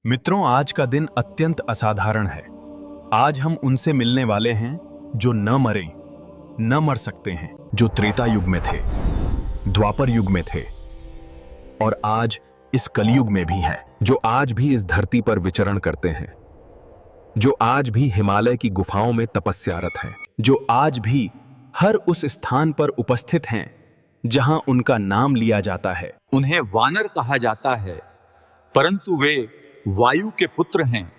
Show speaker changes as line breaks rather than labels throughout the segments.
मित्रों, आज का दिन अत्यंत असाधारण है। आज हम उनसे मिलने वाले हैं जो न मरे, न मर सकते हैं, जो त्रेता युग में थे, द्वापर युग में थे और आज इस कलयुग में भी हैं, जो आज भी इस धरती पर विचरण करते हैं, जो आज भी हिमालय की गुफाओं में तपस्यारत हैं, जो आज भी हर उस स्थान पर उपस्थित हैं जहां उनका नाम लिया जाता है।
उन्हें वानर कहा जाता है, परंतु वे वायु के पुत्र हैं।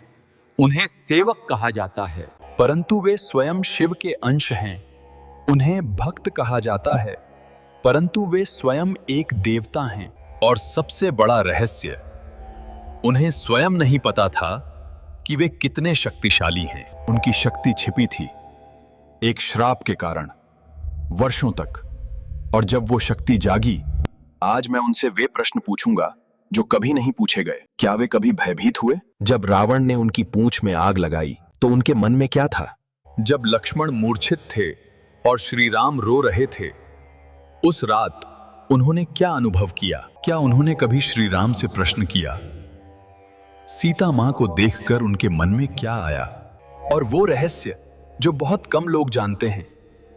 उन्हें सेवक कहा जाता है,
परंतु वे स्वयं शिव के अंश हैं। उन्हें भक्त कहा जाता है, परंतु वे स्वयं एक देवता हैं। और सबसे बड़ा रहस्य, उन्हें स्वयं नहीं पता था कि वे कितने शक्तिशाली हैं। उनकी शक्ति छिपी थी एक श्राप के कारण वर्षों तक, और जब वो शक्ति जागी, आज मैं उनसे वे प्रश्न पूछूंगा जो कभी नहीं पूछे गए। क्या वे कभी भयभीत हुए? जब रावण ने उनकी पूंछ में आग लगाई तो उनके मन में क्या था? जब लक्ष्मण मूर्छित थे और श्री राम रो रहे थे, उस रात उन्होंने क्या अनुभव किया? क्या उन्होंने कभी श्री राम से प्रश्न किया? सीता मां को देखकर उनके मन में क्या आया? और वो रहस्य जो बहुत कम लोग जानते हैं,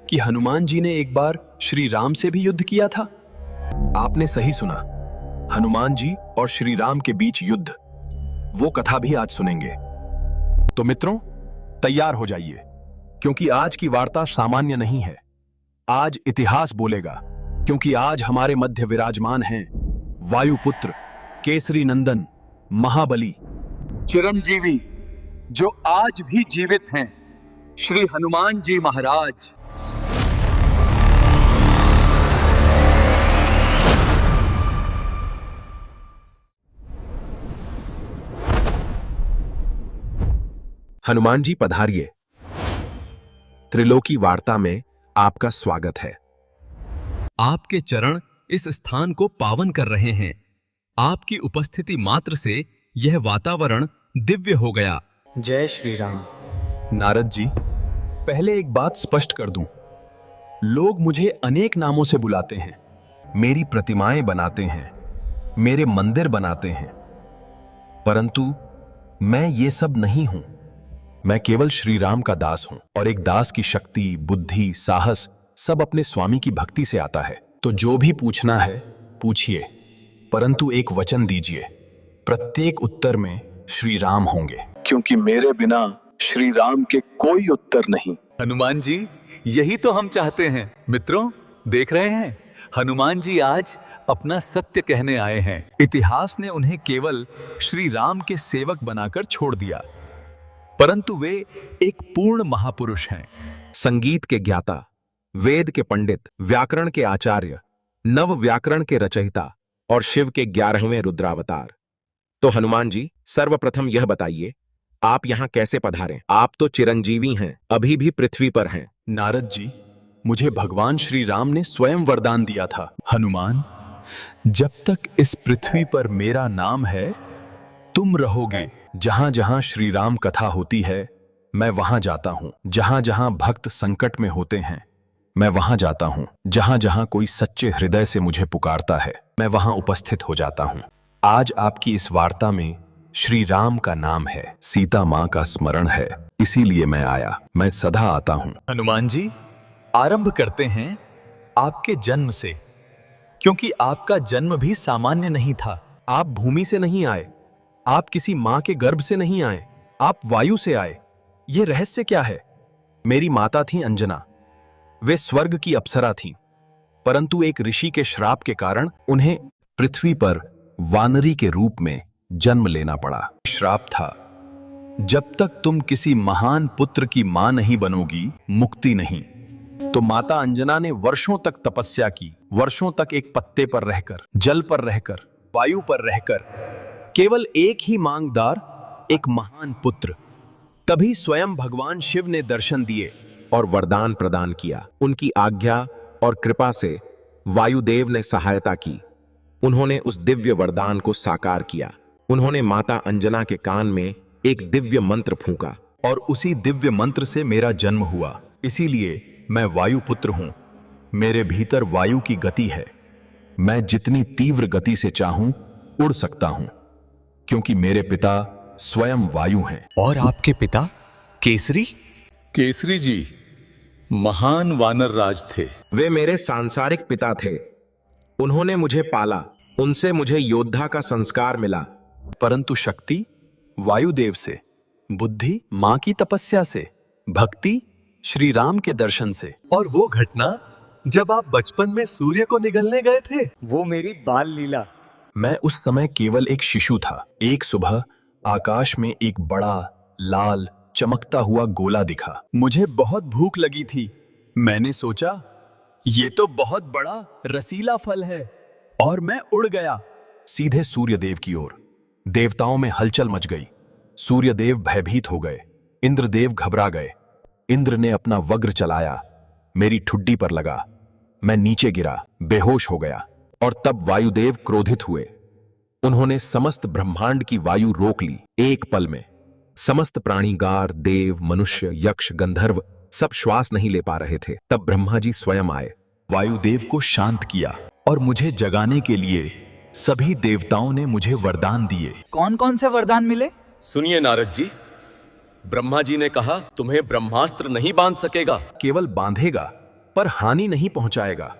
कि हनुमान जी ने एक बार श्री राम से भी युद्ध किया था। आपने सही सुना, हनुमान जी और श्री राम के बीच युद्ध। वो कथा भी आज सुनेंगे। तो मित्रों, तैयार हो जाइए, क्योंकि आज की वार्ता सामान्य नहीं है। आज इतिहास बोलेगा, क्योंकि आज हमारे मध्य विराजमान हैं वायुपुत्र, केसरी नंदन, महाबली,
चिरंजीवी, जो आज भी जीवित हैं, श्री हनुमान जी महाराज।
हनुमान जी पधारिए। त्रिलोकी वार्ता में आपका स्वागत है।
आपके चरण इस स्थान को पावन कर रहे हैं। आपकी उपस्थिति मात्र से यह वातावरण दिव्य हो गया।
जय श्री राम।
नारद जी, पहले एक बात स्पष्ट कर दूं। लोग मुझे अनेक नामों से बुलाते हैं, मेरी प्रतिमाएं बनाते हैं, मेरे मंदिर बनाते हैं, परंतु मैं ये सब नहीं हूं। मैं केवल श्री राम का दास हूं, और एक दास की शक्ति, बुद्धि, साहस सब अपने स्वामी की भक्ति से आता है। तो जो भी पूछना है पूछिए, परंतु एक वचन दीजिए, प्रत्येक उत्तर में श्री राम होंगे, क्योंकि मेरे बिना श्री राम के कोई उत्तर नहीं।
हनुमान जी, यही तो हम चाहते हैं। मित्रों, देख रहे हैं, हनुमान जी आज अपना सत्य कहने आए हैं।
इतिहास ने उन्हें केवल श्री राम के सेवक बनाकर छोड़ दिया, परंतु वे एक पूर्ण महापुरुष हैं।
संगीत के ज्ञाता, वेद के पंडित, व्याकरण के आचार्य, नव व्याकरण के रचयिता और शिव के 11वें रुद्रावतार। तो हनुमान जी, सर्वप्रथम यह बताइए, आप यहाँ कैसे पधारे? आप तो चिरंजीवी हैं, अभी भी पृथ्वी पर हैं।
नारद जी, मुझे भगवान श्री राम ने स्वयं वरदान दिया था, हनुमान, जब तक इस पृथ्वी पर मेरा नाम है, तुम रहोगे। जहां जहां श्री राम कथा होती है, मैं वहां जाता हूं। जहां जहां भक्त संकट में होते हैं, मैं वहां जाता हूं। जहां जहां कोई सच्चे हृदय से मुझे पुकारता है, मैं वहां उपस्थित हो जाता हूं। आज आपकी इस वार्ता में श्री राम का नाम है, सीता मां का स्मरण है, इसीलिए मैं आया। मैं सदा आता हूं। हनुमान जी, आरंभ करते हैं आपके जन्म से, क्योंकि आपका जन्म भी सामान्य नहीं था। आप भूमि से नहीं आए, आप किसी मां के गर्भ से नहीं आए, आप वायु से आए। यह रहस्य क्या है? मेरी माता थी अंजना, वे स्वर्ग की अप्सरा थीं, परंतु एक ऋषि के श्राप के कारण उन्हें पृथ्वी पर वानरी के रूप में जन्म लेना पड़ा। श्राप था, जब तक तुम किसी महान पुत्र की मां नहीं बनोगी, मुक्ति नहीं। तो माता अंजना ने वर्षों तक तपस्या की, वर्षों तक एक पत्ते पर रहकर, जल पर रहकर, वायु पर रहकर, केवल एक ही मांगदार, एक महान पुत्र। तभी स्वयं भगवान शिव ने दर्शन दिए
और वरदान प्रदान किया। उनकी आज्ञा और कृपा से वायुदेव ने सहायता की। उन्होंने उस दिव्य वरदान को साकार किया। उन्होंने माता अंजना के कान में एक दिव्य मंत्र फूंका,
और उसी दिव्य मंत्र से मेरा जन्म हुआ। इसीलिए मैं वायुपुत्र हूं। मेरे भीतर वायु की गति है। मैं जितनी तीव्र गति से चाहूं उड़ सकता हूं, क्योंकि मेरे पिता स्वयं वायु हैं।
और आपके पिता केसरी? केसरी जी महान वानर राज थे।
वे मेरे सांसारिक पिता थे। उन्होंने मुझे पाला, उनसे मुझे योद्धा का संस्कार मिला।
परंतु शक्ति वायुदेव से, बुद्धि मां की तपस्या से, भक्ति श्री राम के दर्शन से।
और वो घटना जब आप बचपन में सूर्य को निगलने गए थे?
वो मेरी बाल लीला।
मैं उस समय केवल एक शिशु था। एक सुबह आकाश में एक बड़ा लाल चमकता हुआ गोला दिखा। मुझे बहुत भूख लगी थी। मैंने सोचा ये तो बहुत बड़ा रसीला फल है, और मैं उड़ गया सीधे सूर्यदेव की ओर। देवताओं में हलचल मच गई। सूर्यदेव भयभीत हो गए, इंद्रदेव घबरा गए। इंद्र ने अपना वज्र चलाया, मेरी ठुड्डी पर लगा। मैं नीचे गिरा, बेहोश हो गया। और तब वायुदेव क्रोधित हुए। उन्होंने समस्त ब्रह्मांड की वायु रोक ली। एक पल में समस्त प्राणीगार, देव, मनुष्य, यक्ष, गंधर्व सब श्वास नहीं ले पा रहे थे। तब ब्रह्मा जी स्वयं आए, वायुदेव को शांत किया, और मुझे जगाने के लिए सभी देवताओं ने मुझे वरदान दिए।
कौन कौन से वरदान मिले?
सुनिए नारद जी, ब्रह्मा जी ने कहा तुम्हें ब्रह्मास्त्र नहीं बांध सकेगा।
केवल बांधेगा पर हानि नहीं पहुंचाएगा।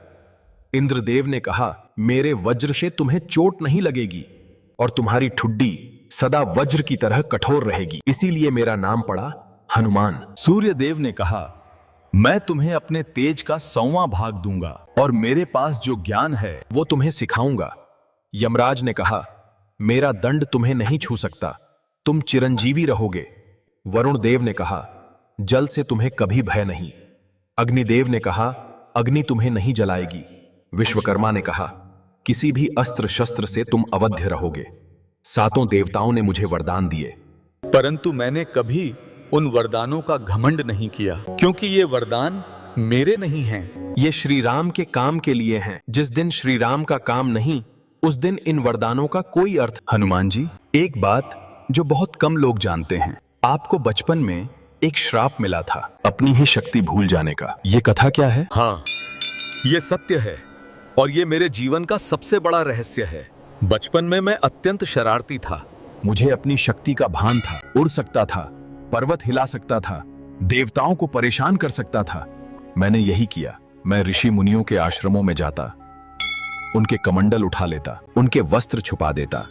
इंद्रदेव ने कहा मेरे वज्र से तुम्हें चोट नहीं लगेगी, और तुम्हारी ठुड्डी सदा वज्र की तरह कठोर रहेगी। इसीलिए मेरा नाम पड़ा हनुमान। सूर्यदेव ने कहा मैं तुम्हें अपने तेज का 100वां भाग दूंगा, और मेरे पास जो ज्ञान है वो तुम्हें सिखाऊंगा। यमराज ने कहा मेरा दंड तुम्हें नहीं छू सकता, तुम चिरंजीवी रहोगे। वरुण देव ने कहा जल से तुम्हें कभी भय नहीं। अग्निदेव ने कहा अग्नि तुम्हें नहीं जलाएगी। विश्वकर्मा ने कहा किसी भी अस्त्र शस्त्र से तुम अवध्य रहोगे। सातों देवताओं ने मुझे वरदान दिए।
परंतु मैंने कभी उन वरदानों का घमंड नहीं किया, क्योंकि ये वरदान मेरे नहीं हैं।
ये श्री राम के काम के लिए हैं। जिस दिन श्री राम का काम नहीं, उस दिन इन वरदानों का कोई अर्थ। हनुमान जी, एक बात जो बहुत कम लोग जानते हैं, आपको बचपन में एक श्राप मिला था अपनी ही शक्ति भूल जाने का। ये कथा क्या है?
हाँ, ये सत्य है, और ये मेरे जीवन का सबसे बड़ा रहस्य है। बचपन में मैं अत्यंत शरारती था।
मुझे अपनी शक्ति का भान था। उड़ सकता था, पर्वत हिला सकता था, देवताओं को परेशान कर सकता था। मैंने यही किया। मैं ऋषि मुनियों के आश्रमों में जाता, उनके कमंडल उठा लेता, उनके वस्त्र छुपा देता,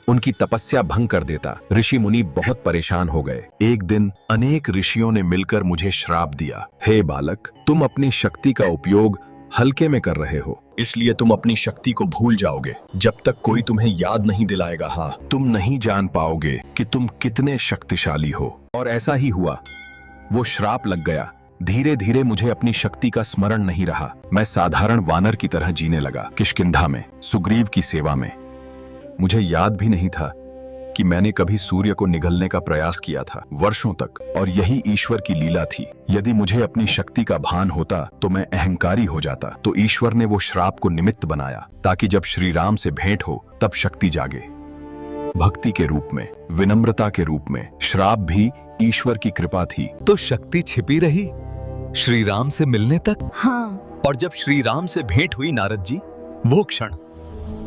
उनकी तपस्या भंग कर देता। ऋषि मुनि बहुत परेशान हो गए। एक दिन अनेक ऋषियों ने मिलकर मुझे श्राप दिया, हे बालक, तुम अपनी शक्ति का उपयोग हल्के में कर रहे हो, इसलिए तुम अपनी शक्ति को भूल जाओगे। जब तक कोई तुम्हें याद नहीं दिलाएगा, हाँ, तुम नहीं जान पाओगे कि तुम कितने शक्तिशाली हो। और ऐसा ही हुआ। वो श्राप लग गया। धीरे धीरे मुझे अपनी शक्ति का स्मरण नहीं रहा। मैं साधारण वानर की तरह जीने लगा, किष्किंधा में, सुग्रीव की सेवा में। मुझे याद भी नहीं था कि मैंने कभी सूर्य को निगलने का प्रयास किया था वर्षों तक, और यही ईश्वर की लीला थी। यदि मुझे अपनी शक्ति का भान होता तो मैं अहंकारी हो जाता। तो ईश्वर ने वो श्राप को निमित्त बनाया, ताकि जब श्री राम से भेंट हो तब शक्ति जागे। भक्ति के रूप में, विनम्रता के रूप में। श्राप भी ईश्वर की कृपा थी।
तो शक्ति छिपी रही श्री राम से मिलने तक।
हाँ।
और जब श्री राम से भेंट हुई नारद जी, वो क्षण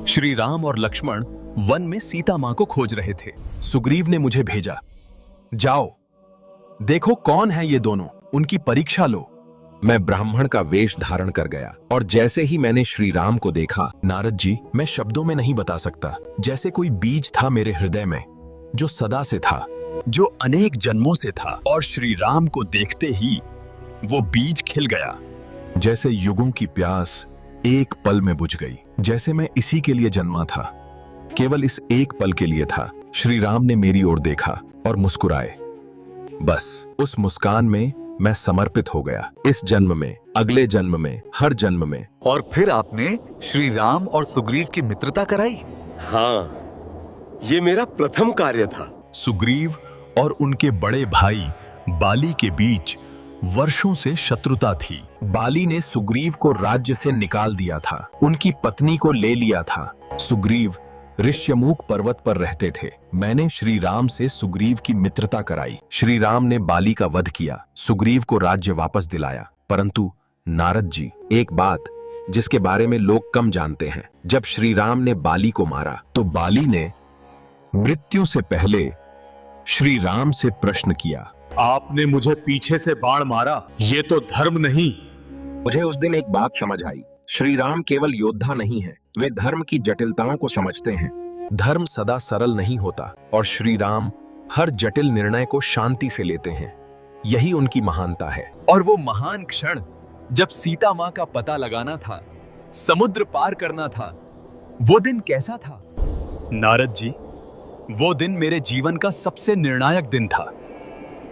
श्री राम और लक्ष्मण वन में सीता मां को खोज रहे थे।
सुग्रीव ने मुझे भेजा, जाओ देखो कौन है ये दोनों, उनकी परीक्षा लो।
मैं ब्राह्मण का वेश धारण कर गया, और जैसे ही मैंने श्री राम को देखा,
नारद जी, मैं शब्दों में नहीं बता सकता। जैसे कोई बीज था मेरे हृदय में, जो सदा से था, जो अनेक जन्मों से था, और श्री राम को देखते ही वो बीज खिल गया। जैसे युगों की प्यास एक पल में बुझ गई। जैसे मैं इसी के लिए जन्मा था, केवल इस एक पल के लिए था। श्री राम ने मेरी ओर देखा और मुस्कुराए। बस उस मुस्कान में मैं समर्पित हो गया। इस जन्म में, अगले जन्म में, हर जन्म में।
और फिर आपने श्री राम और सुग्रीव की मित्रता कराई।
हाँ, ये मेरा प्रथम कार्य था।
सुग्रीव और उनके बड़े भाई बाली के बीच वर्षों से शत्रुता थी। बाली ने सुग्रीव को राज्य से निकाल दिया था, उनकी पत्नी को ले लिया था। सुग्रीव ऋष्यमुख पर्वत पर रहते थे। मैंने श्री राम से सुग्रीव की मित्रता कराई। श्री राम ने बाली का वध किया, सुग्रीव को राज्य वापस दिलाया। परंतु नारद जी, एक बात जिसके बारे में लोग कम जानते हैं, जब श्री राम ने बाली को मारा तो बाली ने मृत्यु से पहले श्री राम से प्रश्न किया।
आपने मुझे पीछे से बाण मारा, ये तो धर्म नहीं।
मुझे उस दिन एक बात समझ आई, श्री राम केवल योद्धा नहीं है, वे धर्म की जटिलताओं को समझते हैं।
धर्म सदा सरल नहीं होता और श्री राम हर जटिल निर्णय को शांति से लेते हैं। यही उनकी महानता है।
और वो महान क्षण जब सीता माँ का पता लगाना था, समुद्र पार करना था, वो दिन कैसा था?
नारद जी, वो दिन मेरे जीवन का सबसे निर्णायक दिन था।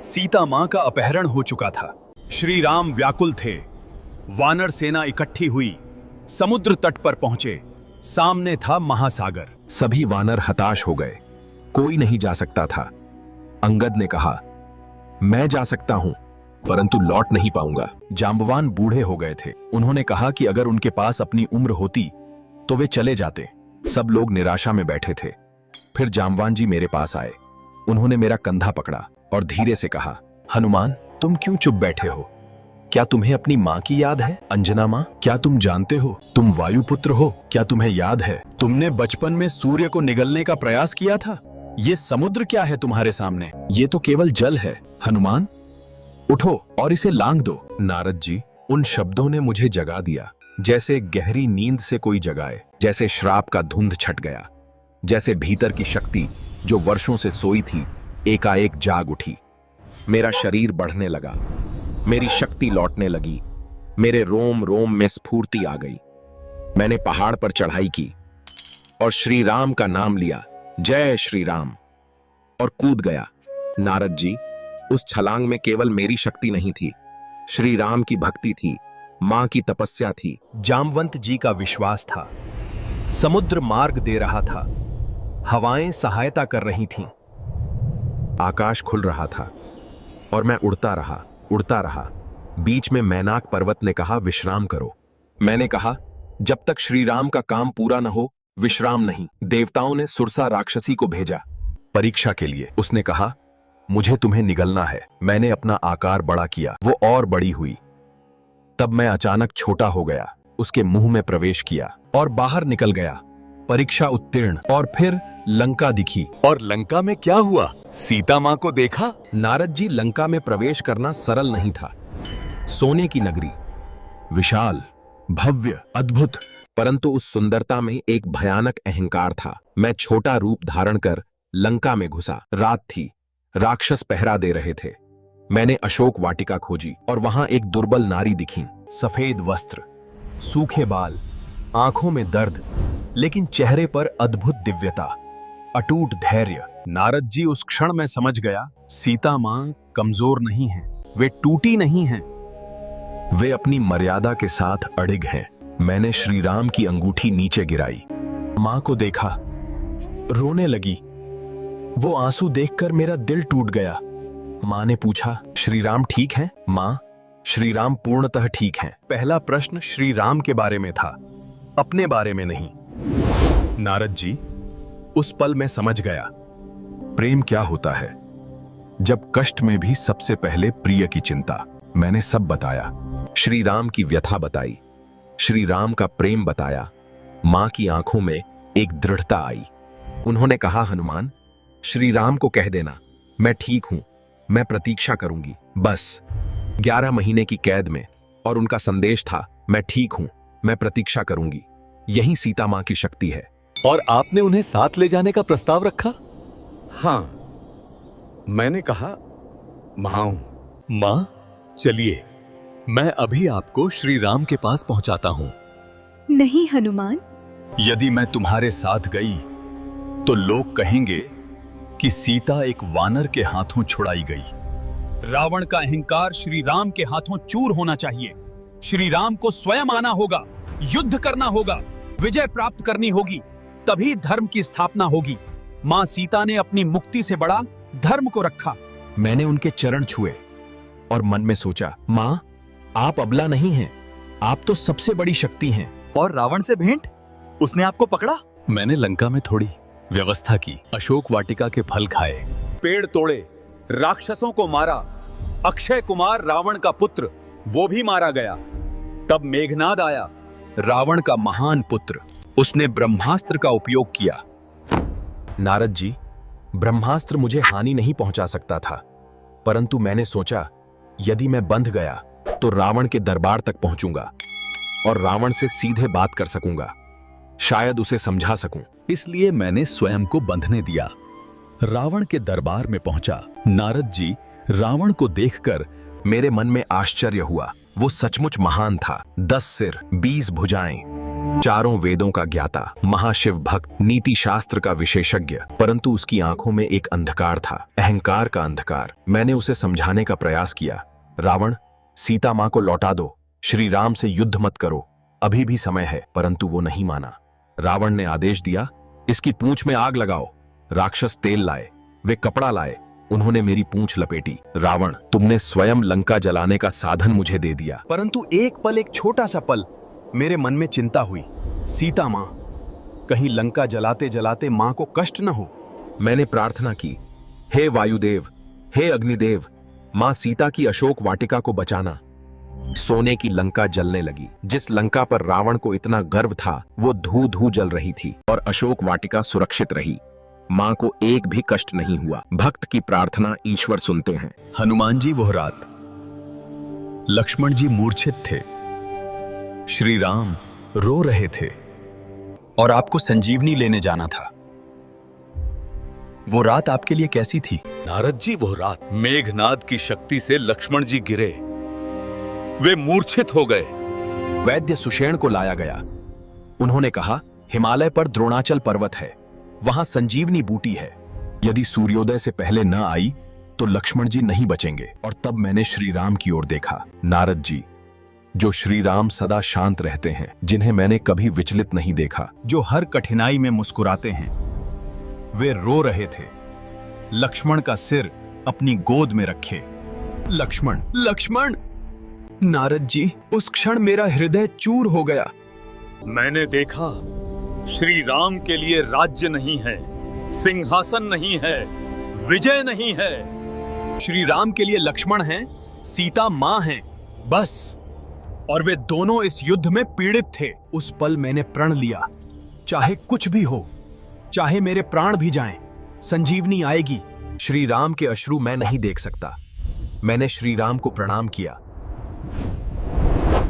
सीता मां का अपहरण हो चुका था। श्री राम व्याकुल थे। वानर सेना इकट्ठी हुई, समुद्र तट पर पहुंचे। सामने था महासागर। सभी वानर हताश हो गए, कोई नहीं जा सकता था। अंगद ने कहा, मैं जा सकता हूं, परंतु लौट नहीं पाऊंगा। जांबवान बूढ़े हो गए थे। उन्होंने कहा कि अगर उनके पास अपनी उम्र होती तो वे चले जाते। सब लोग निराशा में बैठे थे। फिर जांबवान जी मेरे पास आए। उन्होंने मेरा कंधा पकड़ा और धीरे से कहा, हनुमान, तुम क्यों चुप बैठे हो? क्या तुम्हें अपनी माँ की याद है? अंजना माँ, क्या तुम जानते हो तुम वायुपुत्र हो? क्या तुम्हें याद है तुमने बचपन में सूर्य को निगलने का प्रयास किया था? ये समुद्र क्या है तुम्हारे सामने? ये तो केवल जल है। हनुमान, उठो और इसे लांघ दो। नारद जी, उन शब्दों ने मुझे जगा दिया, जैसे गहरी नींद से कोई जगाए, जैसे श्राप का धुंध छट गया, जैसे भीतर की शक्ति जो वर्षों से सोई थी एकाएक जाग उठी। मेरा शरीर बढ़ने लगा, मेरी शक्ति लौटने लगी, मेरे रोम रोम में स्फूर्ति आ गई। मैंने पहाड़ पर चढ़ाई की और श्री राम का नाम लिया, जय श्री राम, और कूद गया। नारद जी, उस छलांग में केवल मेरी शक्ति नहीं थी, श्री राम की भक्ति थी, मां की तपस्या थी, जामवंत जी का विश्वास था। समुद्र मार्ग दे रहा था, हवाएं सहायता कर रही थीं।
आकाश खुल रहा था और मैं उड़ता रहा, उड़ता रहा। बीच में मैनाक पर्वत ने कहा, विश्राम करो। मैंने कहा, जब तक श्री राम का काम पूरा न हो विश्राम नहीं। देवताओं ने सुरसा राक्षसी को भेजा परीक्षा के लिए। उसने कहा, मुझे तुम्हें निगलना है। मैंने अपना आकार बड़ा किया, वो और बड़ी हुई। तब मैं अचानक छोटा हो गया, उसके मुंह में प्रवेश किया और बाहर निकल गया। परीक्षा उत्तीर्ण। और फिर लंका दिखी।
और लंका में क्या हुआ? सीता माँ को देखा?
नारद जी, लंका में प्रवेश करना सरल नहीं था। सोने की नगरी, विशाल, भव्य, अद्भुत, परंतु उस सुंदरता में एक भयानक अहंकार था। मैं छोटा रूप धारण कर लंका में घुसा। रात थी, राक्षस पहरा दे रहे थे। मैंने अशोक वाटिका खोजी और वहां एक दुर्बल नारी दिखी।
सफेद वस्त्र, सूखे बाल, आंखों में दर्द, लेकिन चेहरे पर अद्भुत दिव्यता, अटूट धैर्य। नारद जी, उस क्षण में समझ गया, सीता मां कमजोर नहीं हैं, वे टूटी नहीं हैं, वे अपनी मर्यादा के साथ अड़िग हैं। मैंने श्री राम की अंगूठी नीचे गिराई, मां को देखा, रोने लगी। वो आंसू देखकर मेरा दिल टूट गया। मां ने पूछा, श्री राम ठीक हैं? मां, श्री राम पूर्णतः ठीक हैं। पहला प्रश्न श्री राम के बारे में था, अपने बारे में नहीं। नारद जी, उस पल में समझ गया प्रेम क्या होता है, जब कष्ट में भी सबसे पहले प्रिय की चिंता। मैंने सब बताया, श्री राम की व्यथा बताई, श्री राम का प्रेम बताया। मां की आंखों में एक दृढ़ता आई। उन्होंने कहा, हनुमान, श्री राम को कह देना मैं ठीक हूं, मैं प्रतीक्षा करूंगी। बस 11 महीने की कैद में, और उनका संदेश था, मैं ठीक हूं, मैं प्रतीक्षा करूंगी। यही सीता मां की शक्ति है।
और आपने उन्हें साथ ले जाने का प्रस्ताव रखा?
हाँ, मैंने कहा, मां,
मां, चलिए, मैं अभी आपको श्री राम के पास पहुंचाता हूं।
नहीं हनुमान,
यदि मैं तुम्हारे साथ गई तो लोग कहेंगे कि सीता एक वानर के हाथों छुड़ाई गई। रावण का अहंकार श्री राम के हाथों चूर होना चाहिए। श्री राम को स्वयं आना होगा, युद्ध करना होगा, विजय प्राप्त करनी होगी, तभी धर्म की स्थापना होगी। मां सीता ने अपनी मुक्ति से बड़ा धर्म को रखा। मैंने उनके चरण छुए और मन में सोचा, मां, आप अबला नहीं हैं, आप तो सबसे बड़ी शक्ति हैं।
और रावण से भेंट? उसने आपको पकड़ा?
मैंने लंका में थोड़ी व्यवस्था की, अशोक वाटिका के फल खाए,
पेड़ तोड़े, राक्षसों को मारा। अक्षय कुमार रावण का पुत्र, वो भी मारा गया। तब मेघनाद आया,
रावण का महान पुत्र, उसने ब्रह्मास्त्र का उपयोग किया। नारद जी,
ब्रह्मास्त्र मुझे हानि नहीं पहुंचा सकता था, परंतु मैंने सोचा यदि मैं बंध गया तो रावण के दरबार तक पहुंचूंगा और रावण से सीधे बात कर सकूंगा, शायद उसे समझा सकूं।
इसलिए मैंने स्वयं को बंधने दिया। रावण के दरबार में पहुंचा। नारद जी रावण को देखकर
मेरे मन में आश्चर्य हुआ। वो सचमुच महान था। 10 सिर, 20 भुजाएं, चारों वेदों का ज्ञाता, महाशिव भक्त, नीति शास्त्र का विशेषज्ञ, परंतु उसकी आंखों में एक अंधकार था, अहंकार का अंधकार। मैंने उसे समझाने का प्रयास किया, रावण, सीता मां को लौटा दो, श्री राम से युद्ध मत करो, अभी भी समय है। परंतु वो नहीं माना। रावण ने आदेश दिया, इसकी पूंछ में आग लगाओ। राक्षस तेल लाए, वे कपड़ा लाए, उन्होंने मेरी पूंछ लपेटी। रावण, तुमने स्वयं लंका जलाने का साधन मुझे दे दिया। परंतु एक पल, एक छोटा सा पल मेरे मन में चिंता हुई, सीता मां, कहीं लंका जलाते जलाते मां को कष्ट न हो। मैंने प्रार्थना की, हे वायुदेव, हे अग्निदेव, मां सीता की अशोक वाटिका को बचाना। सोने की लंका जलने लगी। जिस लंका पर रावण को इतना गर्व था वो धू धू जल रही थी और अशोक वाटिका सुरक्षित रही। मां को एक भी कष्ट नहीं हुआ। भक्त की प्रार्थना ईश्वर सुनते हैं।
हनुमान जी वो रात, लक्ष्मण जी मूर्छित थे, श्री राम रो रहे थे और आपको संजीवनी लेने जाना था। वो रात आपके लिए कैसी थी?
नारद जी वो रात मेघनाद की शक्ति से लक्ष्मण जी गिरे, वे मूर्छित हो गए।
वैद्य सुषेण को लाया गया। उन्होंने कहा, हिमालय पर द्रोणाचल पर्वत है, वहां संजीवनी बूटी है, यदि सूर्योदय से पहले न आई तो लक्ष्मण जी नहीं बचेंगे। और तब मैंने श्री राम की ओर देखा। नारद जी, जो श्री राम सदा शांत रहते हैं, जिन्हें मैंने कभी विचलित नहीं देखा,
जो हर कठिनाई में मुस्कुराते हैं, वे रो रहे थे। लक्ष्मण का सिर अपनी गोद में रखे।
लक्ष्मण, लक्ष्मण! नारद जी, उस क्षण मेरा हृदय चूर हो गया।
मैंने देखा, श्री राम के लिए राज्य नहीं है, सिंहासन नहीं है, विजय नहीं है।
श्री राम के लिए लक्ष्मण हैं, सीता मां हैं, बस। और वे दोनों इस युद्ध में पीड़ित थे। उस पल मैंने प्रण लिया, चाहे कुछ भी हो, चाहे मेरे प्राण भी जाएं, संजीवनी आएगी। श्री राम के अश्रु मैं नहीं देख सकता। मैंने श्री राम को प्रणाम किया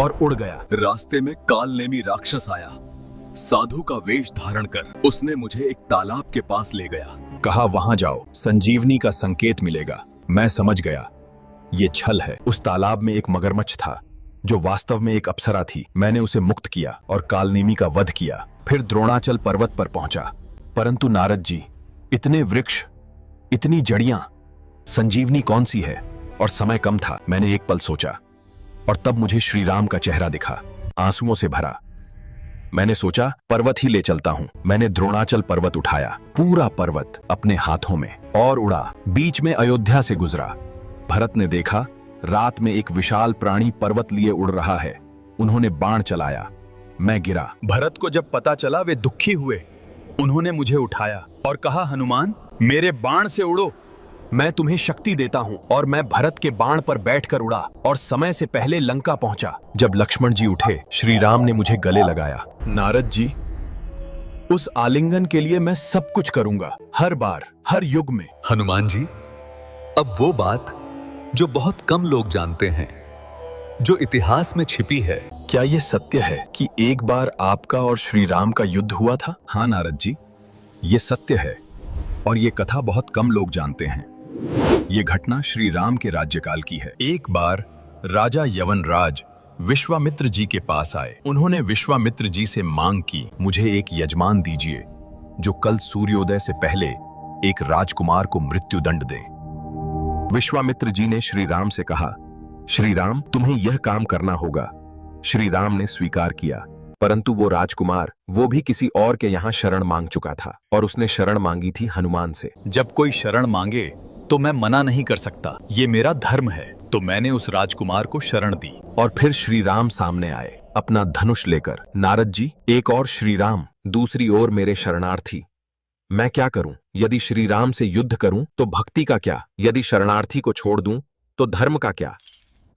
और उड़ गया।
रास्ते में कालनेमी राक्षस आया। साधु का वेश धारण कर उसने मुझे एक तालाब के पास ले गया।
कहा, वहां जाओ, संजीवनी का संकेत मिलेगा। मैं समझ गया, ये छल है। उस तालाब में एक मगरमच्छ था जो वास्तव में एक अप्सरा थी। मैंने उसे मुक्त किया और कालनेमी का वध किया। फिर द्रोणाचल पर्वत पर पहुंचा। परंतु नारद जी, इतने वृक्ष, इतनी जड़ियां, संजीवनी कौन सी है? और समय कम था। मैंने एक पल सोचा और तब मुझे श्री राम का चेहरा दिखा, आंसुओं से भरा। मैंने सोचा, पर्वत ही ले चलता हूं। मैंने द्रोणाचल पर्वत उठाया, पूरा पर्वत अपने हाथों में, और उड़ा। बीच में अयोध्या से गुजरा। भरत ने देखा, रात में एक विशाल प्राणी पर्वत लिए उड़ रहा है। उन्होंने बाण चलाया, मैं गिरा। भरत को जब पता चला वे दुखी हुए। उन्होंने मुझे उठाया और कहा, हनुमान, मेरे बाण से उड़ो, मैं तुम्हें शक्ति देता हूं। और मैं भरत के बाण पर बैठकर उड़ा और समय से पहले लंका पहुंचा। जब लक्ष्मण जी उठे, श्री राम ने मुझे गले लगाया। नारद जी, उस आलिंगन के लिए मैं सब कुछ करूंगा, हर बार, हर युग में।
हनुमान जी, अब वो बात जो बहुत कम लोग जानते हैं, जो इतिहास में छिपी है।
क्या यह सत्य है कि एक बार आपका और श्री राम का युद्ध हुआ था?
हाँ नारद जी, ये सत्य है और ये कथा बहुत कम लोग जानते हैं। ये घटना श्री राम के राज्यकाल की है। एक बार राजा यवनराज विश्वामित्र जी के पास आए। उन्होंने विश्वामित्र जी से मांग की, मुझे एक यजमान दीजिए जो कल सूर्योदय से पहले एक राजकुमार को मृत्युदंड दे।
विश्वामित्र जी ने श्री राम से कहा, श्री राम, तुम्हें यह काम करना होगा। श्री राम ने स्वीकार किया, परंतु वो राजकुमार, वो भी किसी और के यहाँ शरण मांग चुका था और उसने शरण मांगी थी हनुमान से।
जब कोई शरण मांगे तो मैं मना नहीं कर सकता, ये मेरा धर्म है। तो मैंने उस राजकुमार को शरण दी।
और फिर श्री राम सामने आए अपना धनुष लेकर। नारद जी, एक और श्री राम, दूसरी ओर मेरे शरणार्थी। मैं क्या करूं? यदि श्री राम से युद्ध करूं तो भक्ति का क्या? यदि शरणार्थी को छोड़ दूं तो धर्म का क्या?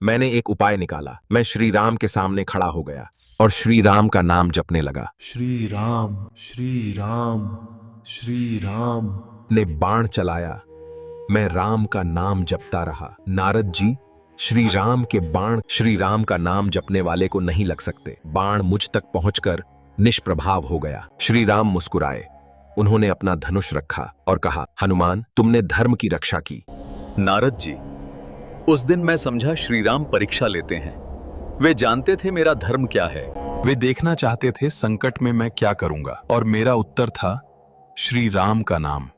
मैंने एक उपाय निकाला। मैं श्री राम के सामने खड़ा हो गया और श्री राम का नाम जपने लगा।
श्री राम, श्री राम, श्री राम,
ने बाण चलाया, मैं राम का नाम जपता रहा। नारद जी, श्री राम के बाण श्री राम का नाम जपने वाले को नहीं लग सकते। बाण मुझ तक पहुंचकर निष्प्रभाव हो गया। श्री राम मुस्कुराए। उन्होंने अपना धनुष रखा और कहा, हनुमान, तुमने धर्म की रक्षा की।
नारद जी, उस दिन मैं समझा श्री राम परीक्षा लेते हैं। वे जानते थे मेरा धर्म क्या है।
वे देखना चाहते थे संकट में मैं क्या करूंगा, और मेरा उत्तर था श्री राम का नाम।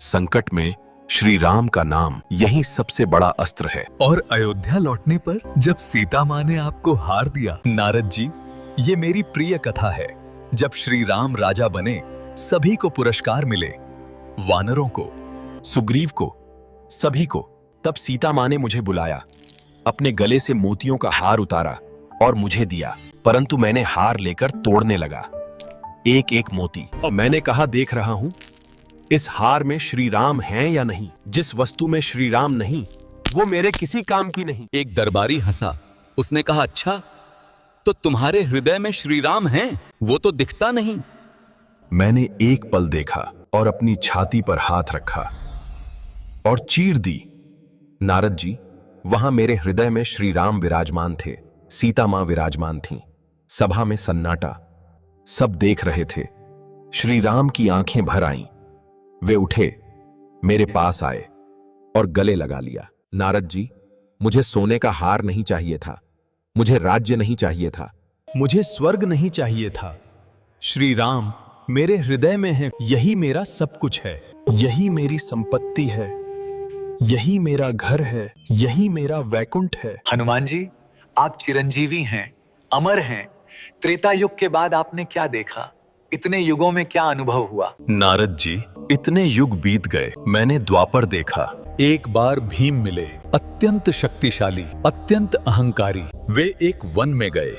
संकट में श्री राम का नाम यही सबसे बड़ा अस्त्र है।
और अयोध्या लौटने पर जब सीता माँ ने आपको हार दिया। नारद जी, ये मेरी प्रिय कथा है। जब श्री राम राजा बने, सभी को पुरस्कार मिले, वानरों को,
सुग्रीव को, सभी को। तब सीता माँ ने मुझे बुलाया, अपने गले से मोतियों का हार उतारा और मुझे दिया, परंतु मैंने हार लेकर तोड़ने लगा एक एक मोती। और मैंने कहा, देख रहा हूं इस हार में श्री राम हैं या नहीं। जिस वस्तु में श्री राम नहीं, वो मेरे किसी काम की नहीं।
एक दरबारी हंसा। उसने कहा, अच्छा, तो तुम्हारे हृदय में श्री राम हैं? वो तो दिखता नहीं।
मैंने एक पल देखा और अपनी छाती पर हाथ रखा और चीर दी। नारद जी, वहां मेरे हृदय में श्री राम विराजमान थे, सीता मां विराजमान थीं। सभा में सन्नाटा, सब देख रहे थे। श्री राम की आंखें भर आईं। वे उठे, मेरे पास आए और गले लगा लिया। नारद जी, मुझे सोने का हार नहीं चाहिए था, मुझे राज्य नहीं चाहिए था, मुझे स्वर्ग नहीं चाहिए था। श्री राम मेरे हृदय में है, यही मेरा सब कुछ है, यही मेरी संपत्ति है, यही मेरा घर है, यही मेरा वैकुंठ है।
हनुमान जी, आप चिरंजीवी हैं, अमर हैं। त्रेता युग के बाद आपने क्या देखा? इतने युगों में क्या अनुभव हुआ?
नारद जी, इतने युग बीत गए, मैंने द्वापर देखा।
एक बार भीम मिले, अत्यंत शक्तिशाली, अत्यंत अहंकारी। वे एक वन में गए।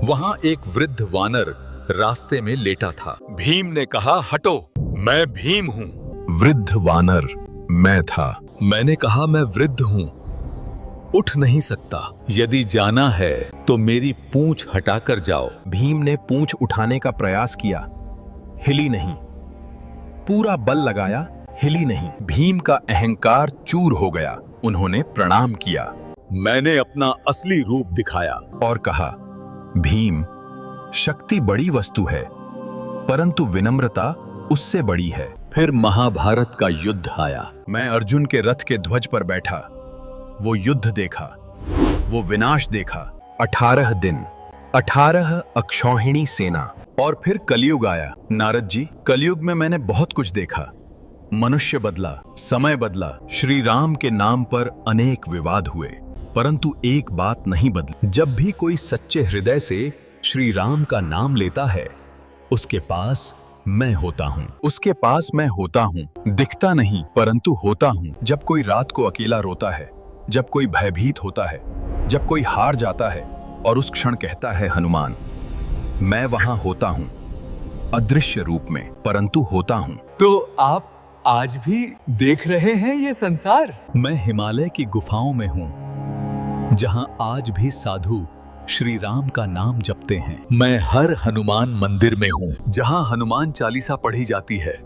वहां एक वृद्ध वानर रास्ते में लेटा था। भीम ने कहा, हटो, मैं भीम हूं।
वृद्ध वानर मैं था।
मैंने कहा, मैं वृद्ध हूं, उठ नहीं सकता। यदि जाना है तो मेरी पूंछ हटाकर जाओ।
भीम ने पूंछ उठाने का प्रयास किया, हिली नहीं। पूरा बल लगाया, हिली नहीं। भीम का अहंकार चूर हो गया। उन्होंने प्रणाम किया।
मैंने अपना असली रूप दिखाया
और कहा, भीम, शक्ति बड़ी वस्तु है, परंतु विनम्रता उससे बड़ी है।
फिर महाभारत का युद्ध आया।
मैं अर्जुन के रथ के ध्वज पर बैठा। वो युद्ध देखा, वो विनाश देखा। 18 दिन, 18 अक्षौहिणी सेना, और फिर कलयुग आया। नारद जी, कलयुग में मैंने बहुत कुछ देखा। मनुष्य बदला, समय बदला। श्री राम के नाम पर अनेक विवाद हुए, परंतु एक बात नहीं बदली। जब भी कोई सच्चे हृदय से श्री राम का नाम लेता है, उसके पास मैं होता हूँ। उसके पास मैं होता हूँ, दिखता नहीं परंतु होता हूँ। जब कोई रात को अकेला रोता है, जब कोई भयभीत होता है, जब कोई हार जाता है और उस क्षण कहता है हनुमान, मैं वहां होता हूँ, अदृश्य रूप में, परंतु होता हूँ।
तो आप आज भी देख रहे हैं ये संसार?
मैं हिमालय की गुफाओं में हूँ, जहां आज भी साधु श्री राम का नाम जपते हैं।
मैं हर हनुमान मंदिर में हूँ, जहां हनुमान चालीसा पढ़ी जाती है।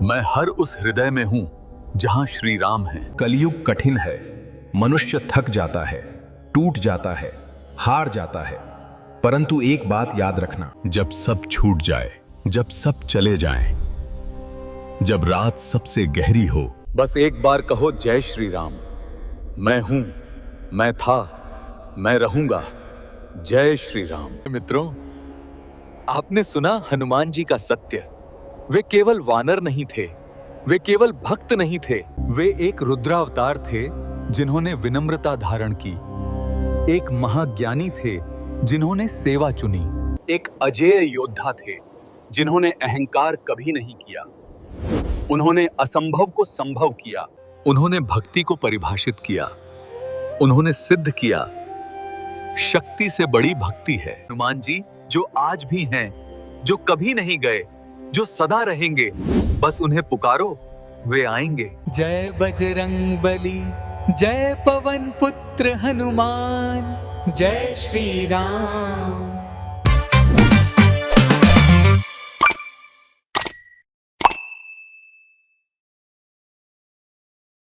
मैं हर उस हृदय में हूँ जहां श्री राम है।
कलयुग कठिन है, मनुष्य थक जाता है, टूट जाता है, हार जाता है, परंतु एक बात याद रखना, जब सब छूट जाए, जब सब चले जाएं, जब रात सबसे गहरी हो,
बस एक बार कहो, जय श्री राम। मैं हूं, मैं था, मैं रहूंगा। जय श्री राम।
मित्रों, आपने सुना हनुमान जी का सत्य। वे केवल वानर नहीं थे, वे केवल भक्त नहीं थे,
वे एक रुद्रावतार थे जिन्होंने विनम्रता धारण की। एक महाज्ञानी थे जिन्होंने सेवा चुनी।
एक अजेय योद्धा थे जिन्होंने अहंकार कभी नहीं किया। उन्होंने असंभव को संभव किया।
उन्होंने भक्ति को परिभाषित किया। उन्होंने सिद्ध किया, शक्ति से बड़ी भक्ति है। हनुमान जी, जो आज भी हैं, जो कभी नहीं गए, जो सदा रहेंगे, बस उन्हें पुकारो, वे आएंगे।
जय बजरंग बली, जय पवन पुत्र हनुमान, जय श्री राम।